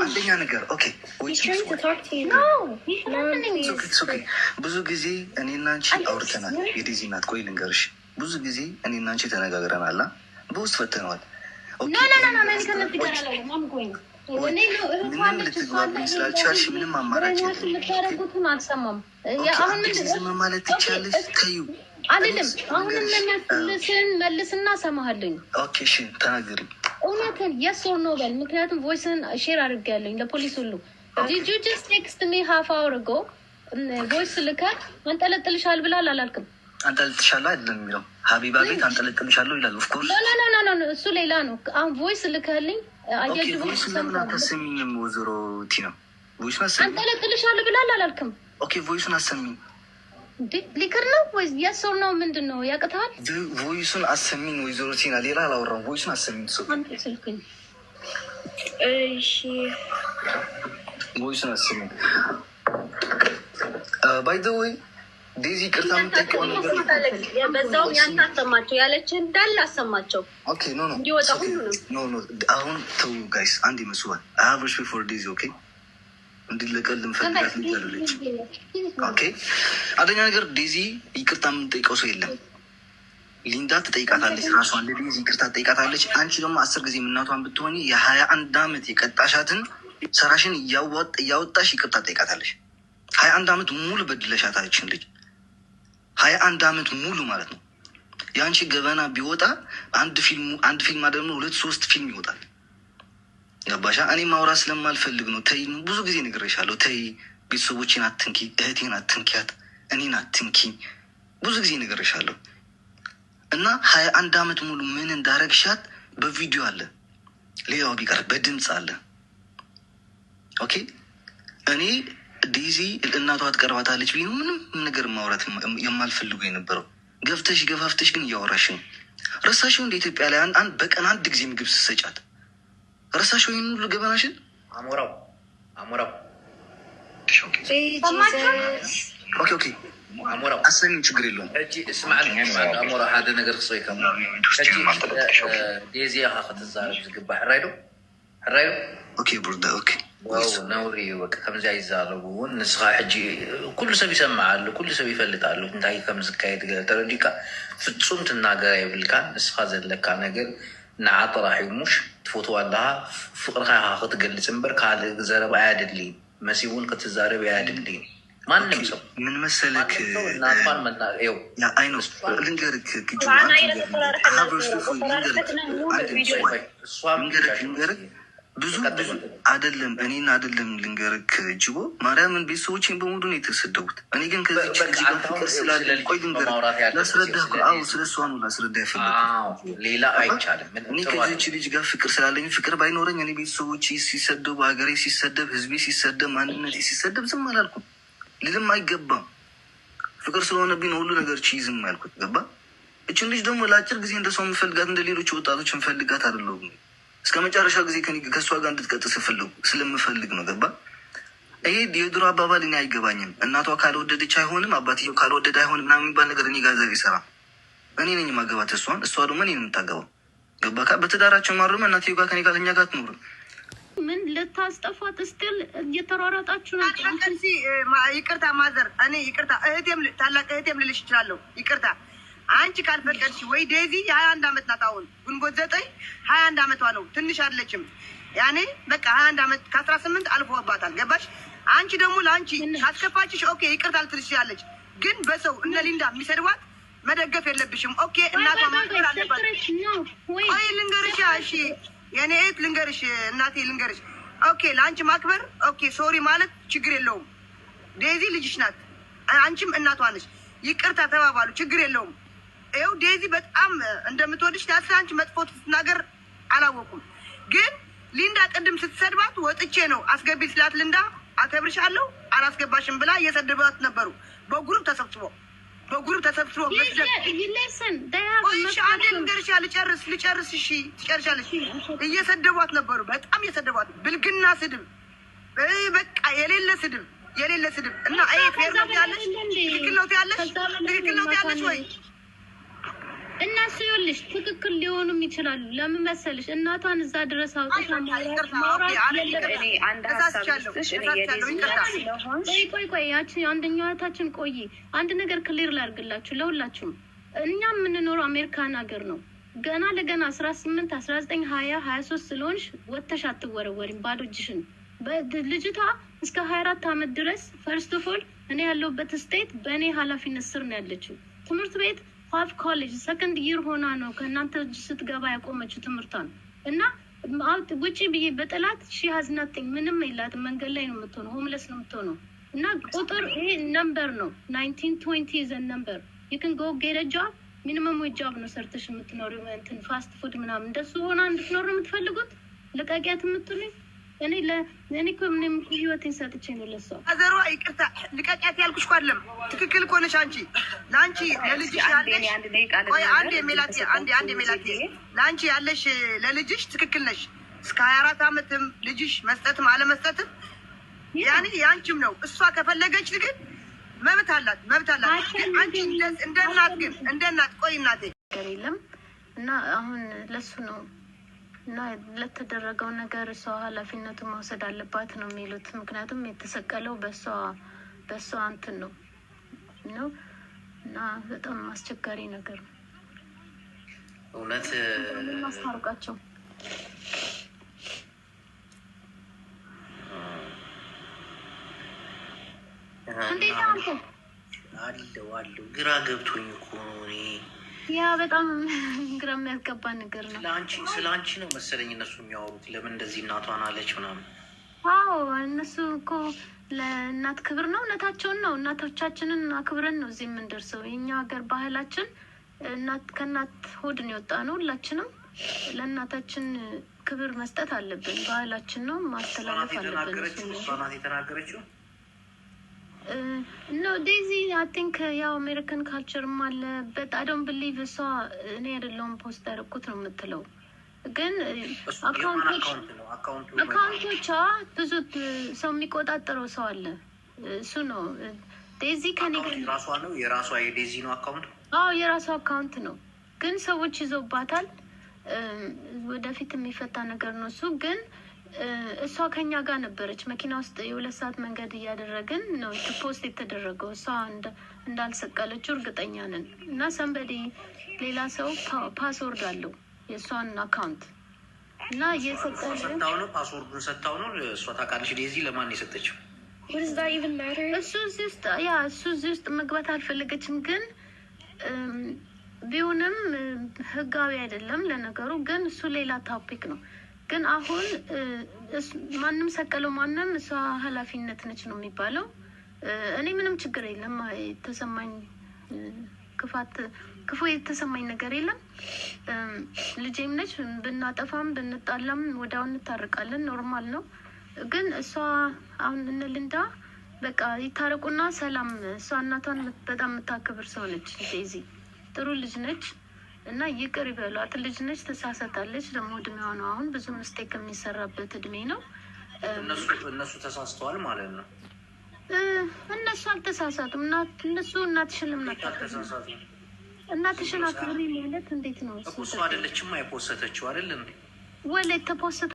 አንደኛ ነገር ኦኬ፣ ብዙ ጊዜ እኔና አንቺ አውርተናል። የዴዚ እናት ቆይ ልንገርሽ፣ ብዙ ጊዜ እኔና አንቺ ተነጋግረናል፣ በውስጥ ፈተነዋል። ምንም ልትግባብኝ ስላልቻልሽ ምንም አማራጭ የምታደርጉትን አልሰማም። ዝም ማለት ትቻለሽ። ተይው አይደለም አሁንም መልስና ሰማሃለኝ። ኦኬ እሺ ተናገሪ። እውነትን የስ ኦር ኖ በል። ምክንያቱም ቮይስን ሼር አድርጌያለኝ ለፖሊስ ሁሉ። ዲድ ዩ ጀስት ቴክስት ሚ ሃፍ አወር አጎ ቮይስ ልከህ አንጠለጥልሻል ብላል አላልክም? አንጠለጥልሻለሁ አይደለም የሚለው ሀቢባ ቤት አንጠለጥልሻለሁ ይላል። ኦፍ ኮርስ ኖ እሱ ሌላ ነው። አሁን ቮይስ ልከህልኝ አያጅቡ አሰሚኝም ወይዘሮ ቲ ነው ቮይስ አሰሚኝ አንጠለጥልሻለሁ ብላል አላልክም? ኦኬ ቮይሱን አሰሚኝ። ሊክር ነው ወይስ የስ ኦር ኖ? ምንድን ነው ያቅታል? ቮይሱን አሰሚኝ ወይዘሮ ቲና። ሌላ አላወራም። ቮይሱን አሰሚኝ። ስልክኝ እሺ ቮይሱን አሰሚኝ። ባይ ዘ ወይ ዴዚ ቅርታ የምጠይቀው ነገር በዛውም ያንተ አሰማቸው ያለች እንዳለ አሰማቸው። ኦኬ ኖ እንዲወጣ ሁሉ ኖ አሁን ተው ጋይስ፣ አንድ ይመስዋል አይ ሃቭ ሪስፔክት ፎር ዴዚ ኦኬ። እንዲለቀል ምፈልጋት ልጅ ኦኬ። አንደኛ ነገር ዴዚ ይቅርታ የምንጠይቀው ሰው የለም። ሊንዳ ትጠይቃታለች፣ ራሷን ለዴዚ ይቅርታ ትጠይቃታለች። አንቺ ደግሞ 10 ጊዜ እናቷን ብትሆኒ የ21 ዓመት የቀጣሻትን ሰራሽን እያወጣሽ ይቅርታ ትጠይቃታለች። 21 ዓመት ሙሉ በድለሻታችን ልጅ 21 ዓመት ሙሉ ማለት ነው። የአንቺ ገበና ቢወጣ አንድ ፊልም ደግሞ 2-3 ፊልም ይወጣል። ገባሻ? እኔ ማውራት ስለማልፈልግ ነው። ተይ ብዙ ጊዜ ነግሬሻለሁ። ተይ ቤተሰቦቼን አትንኪ፣ እህቴን አትንኪያት፣ እኔን አትንኪ። ብዙ ጊዜ ነግሬሻለሁ። እና 21 ዓመት ሙሉ ምን እንዳረግሻት በቪዲዮ አለ፣ ሌላው ቢቀር በድምፅ አለ። ኦኬ እኔ ዴዚ እናቷ ትቀርባታለች ብዬ ምንም ነገር ማውራት የማልፈልጉ የነበረው ገፋፍተሽ ግን እያወራሽ ነው። ረሳሽው እንደ ኢትዮጵያ ላይ በቀን 1 ጊዜ ምግብ ስሰጫት ረሳሽው ይህን ሁሉ ገበናሽን። አሞራው ኦኬ አሞራው አሰሚኝ፣ ችግር የለውም። እስማዕልኝ አሞራ ሓደ ነገር ክስበይ ከም ዴዚ ካ ክትዛረብ ዝግባእ ሕራይዶ ኦኬ ብሩዳ ኦኬ ነውሪ በቃ ከምዚያ ይዛረቡ እውን ንስኻ ሕጂ ኩሉ ሰብ ይሰማዓሉ፣ ኩሉ ሰብ ይፈልጣሉ እንታይ ከም ዝካየድ ተረዲካ ፍፁም ትናገር የብልካን። ንስኻ ዘለካ ነገር ንዓ ጥራሕ ሙሽ ትፈትዋ ኣለካ ፍቅርካ ክትገልፅ እምበር ካልእ ዘረባ ኣያድሊ መሲ እውን ክትዛረብ ኣያድሊ ማንም ሰብ ምን መሰለክ ናኳን መናእየው አይኖስ ልንገርክ ልንገርክ ብዙ አይደለም እኔን አይደለም ልንገርክ ጅቦ ማርያምን ቤተሰቦቼን በሙሉ ነው የተሰደቡት። እኔ ግን ከዚህ ፍቅር ስላለ ቆይ ልንገርክ ላስረዳህ ስለ እሷ ነው ላስረዳህ ያፈለኩት። ሌላ አይቻልም። እኔ ከዚች ልጅ ጋር ፍቅር ስላለኝ ፍቅር ባይኖረኝ እኔ ቤተሰቦቼ ሲሰደቡ፣ ሀገሬ ሲሰደብ፣ ህዝቤ ሲሰደብ፣ ማንነቴ ሲሰደብ ዝም አላልኩም። ልልም አይገባም። ፍቅር ስለሆነብኝ ሁሉ ነገር ቺዝም ያልኩት ገባ። እችን ልጅ ደግሞ ለአጭር ጊዜ እንደሷ የምፈልጋት እንደ ሌሎች ወጣቶች እንፈልጋት አይደለሁም። እስከ መጨረሻ ጊዜ ከእሷ ጋር እንድትቀጥስ ስለምፈልግ ነው ገባ። ይሄ የድሮ አባባል እኔ አይገባኝም። እናቷ ካልወደደች አይሆንም፣ አባትየው ካልወደደ አይሆንም ምናምን የሚባል ነገር እኔ ጋር ዘር ይሰራ። እኔ ነኝ ማገባት እሷን፣ እሷ ደግሞ እኔ የምታገባው ገባ። በትዳራቸው ማሩም እናትየው ጋር ከኔ ጋር ከኛ ጋር ትኖርም። ምን ልታስጠፋት ስትል እየተሯሯጣችሁ ናቸው። ይቅርታ ማዘር፣ እኔ ይቅርታ ታላቅ እህቴም ልልሽ እችላለሁ። ይቅርታ አንቺ ካልፈቀድሽ ወይ ዴዚ የ21 ዓመት ናት። አሁን ግንቦት 9 21 ዓመቷ ነው። ትንሽ አይደለችም። ያኔ በቃ 21 ዓመት ከ18 አልፎባታል። ገባሽ? አንቺ ደግሞ ለአንቺ ካስከፋችሽ ኦኬ ይቅርታ ልትልሽ ያለች፣ ግን በሰው እነ ሊንዳ የሚሰድባት መደገፍ የለብሽም። ኦኬ እናቷ ማክበር አለባት። ቆይ ልንገርሽ፣ እሺ የኔ እህት ልንገርሽ፣ እናቴ ልንገርሽ። ኦኬ ለአንቺ ማክበር ኦኬ ሶሪ ማለት ችግር የለውም። ዴዚ ልጅሽ ናት፣ አንቺም እናቷ ነሽ። ይቅርታ ተባባሉ፣ ችግር የለውም። ይኸው ዴዚ በጣም እንደምትወድሽ ያስ አንቺ መጥፎ ስትናገር አላወቁም። ግን ሊንዳ ቅድም ስትሰድባት ወጥቼ ነው አስገቢ ስላት ልንዳ አከብርሻለሁ አላስገባሽም ብላ እየሰደባት ነበሩ። በጉሩፕ ተሰብስቦ ልጨርስ እሺ ትጨርሻለሽ። እየሰደቧት ነበሩ፣ በጣም እየሰደቧት፣ ብልግና ስድብ፣ በቃ የሌለ ስድብ እና ፌር ነው ያለሽ፣ ትክክል ነው ያለሽ ወይ? እነሱ ይኸውልሽ ትክክል ሊሆኑም ይችላሉ። ለምን መሰልሽ እናቷን እዛ ድረስ አውጥታ ቆይ ያቺ አንደኛው እህታችን ቆይ አንድ ነገር ክሊር ላድርግላችሁ ለሁላችሁም። እኛ የምንኖረው አሜሪካን ሀገር ነው። ገና ለገና 18 19 20 23 ስለሆንሽ ወጥተሽ አትወረወሪም ባዶ እጅሽን። ልጅቷ እስከ 24 ዓመት ድረስ ፈርስት ኦፍ ኦል እኔ ያለሁበት ስቴት በእኔ ኃላፊነት ስር ነው ያለችው። ትምህርት ቤት ሀፍ ኮሌጅ ሰከንድ ይር ሆና ነው ከእናንተ እጅ ስትገባ ያቆመችው ትምህርቷን እና ውጪ ብዬ በጠላት ሺ ሀዝናትኝ ምንም የላትም። መንገድ ላይ ነው የምትሆነው፣ ሆምለስ ነው የምትሆነው። እና ቁጥር ይሄ ነምበር ነው 1920 ዘ ነምበር ይክን ጎ ጌት ጆብ ሚኒመም ጆብ ነው ሰርተሽ የምትኖሪው። እንትን ፋስት ፉድ ምናምን እንደሱ ሆና እንድትኖር ነው የምትፈልጉት? ልቀቂያት የምትሉኝ? እኔ እኮ ምንም ህይወቴን ሰጥቼ ነው ለሷ። አዘሯ ይቅርታ ልቀቂያት ያልኩሽ እኮ አይደለም። ትክክል እኮ ነሽ አንቺ። ለአንቺ ለልጅሽ ያለሽ ቆይ አንዴ ሜላቴ አንዴ ሜላቴ ለአንቺ ያለሽ ለልጅሽ ትክክል ነሽ። እስከ 24 ዓመትም ልጅሽ መስጠትም አለመስጠትም ያኔ ያንቺም ነው። እሷ ከፈለገች ግን መብት አላት። አንቺ እንደ እናት ግን እንደ እናት ቆይ እናቴ ነገር የለም እና አሁን ለሱ ነው እና ለተደረገው ነገር እሷ ኃላፊነቱን መውሰድ አለባት ነው የሚሉት። ምክንያቱም የተሰቀለው በእሷ እንትን ነው እና በጣም አስቸጋሪ ነገር ነው እውነት ማስታርቃቸው። እንዴት አንተ አለው ግራ ገብቶኝ እኮ እኔ ያ በጣም ግራ የሚያስገባ ነገር ነው። ስለ አንቺ ነው መሰለኝ እነሱ የሚያወሩት። ለምን እንደዚህ እናቷን አለች ምናምን? አዎ እነሱ እኮ ለእናት ክብር ነው፣ እውነታቸውን ነው። እናቶቻችንን አክብረን ነው እዚህ የምንደርሰው። የኛ ሀገር ባህላችን ከእናት ሆድን የወጣ ነው። ሁላችንም ለእናታችን ክብር መስጠት አለብን። ባህላችን ነው፣ ማስተላለፍ አለብን። እሷ ናት የተናገረችው። ኖ ዴዚ አይ ቲንክ ያው አሜሪካን ካልቸርም አለ በት አይ ዶንት ብሊቭ እሷ እኔ አይደለሁም ፖስት ያደረኩት ነው የምትለው። ግን አካውንቶቿ ብዙ ሰው የሚቆጣጠረው ሰው አለ። እሱ ነው ዴዚ ከኔ ራሷ ነው የራሷ የዴዚ ነው አካውንት። አዎ የራሷ አካውንት ነው፣ ግን ሰዎች ይዘውባታል። ወደፊት የሚፈታ ነገር ነው እሱ። ግን እሷ ከኛ ጋር ነበረች መኪና ውስጥ የ2 ሰዓት መንገድ እያደረግን ነው ፖስት የተደረገው። እሷ እንዳልሰቀለችው እርግጠኛ ነን። እና ሰንበዲ ሌላ ሰው ፓስወርድ አለው የእሷን አካውንት እና ሰታው ነው ፓስወርዱን ሰታው ነው እሷ ታውቃለች። ዴዚ ለማን የሰጠችው? እሱ እዚህ ውስጥ መግባት አልፈለገችም። ግን ቢሆንም ህጋዊ አይደለም ለነገሩ። ግን እሱ ሌላ ታፒክ ነው። ግን አሁን ማንም ሰቀለው ማንም እሷ ኃላፊነት ነች ነው የሚባለው። እኔ ምንም ችግር የለም የተሰማኝ ክፉ የተሰማኝ ነገር የለም። ልጄም ነች። ብናጠፋም ብንጣላም ወዲያው እንታርቃለን፣ ኖርማል ነው። ግን እሷ አሁን እንልንዳ በቃ ይታረቁና ሰላም። እሷ እናቷን በጣም የምታከብር ሰው ነች። ዴዚ ጥሩ ልጅ ነች እና ይቅር ይበሏት። ልጅ ነች፣ ተሳሳታለች። ደግሞ እድሜዋ ነው። አሁን ብዙ ምስቴክ የሚሰራበት እድሜ ነው። እነሱ ተሳስተዋል ማለት ነው። እነሱ አልተሳሳቱም። እነሱ እናትሽን እናትሽን አክብሪ ማለት እንዴት ነው? እሱ አይደለችማ የፖሰተችው አይደል እንዴ? ወለ የተፖሰተ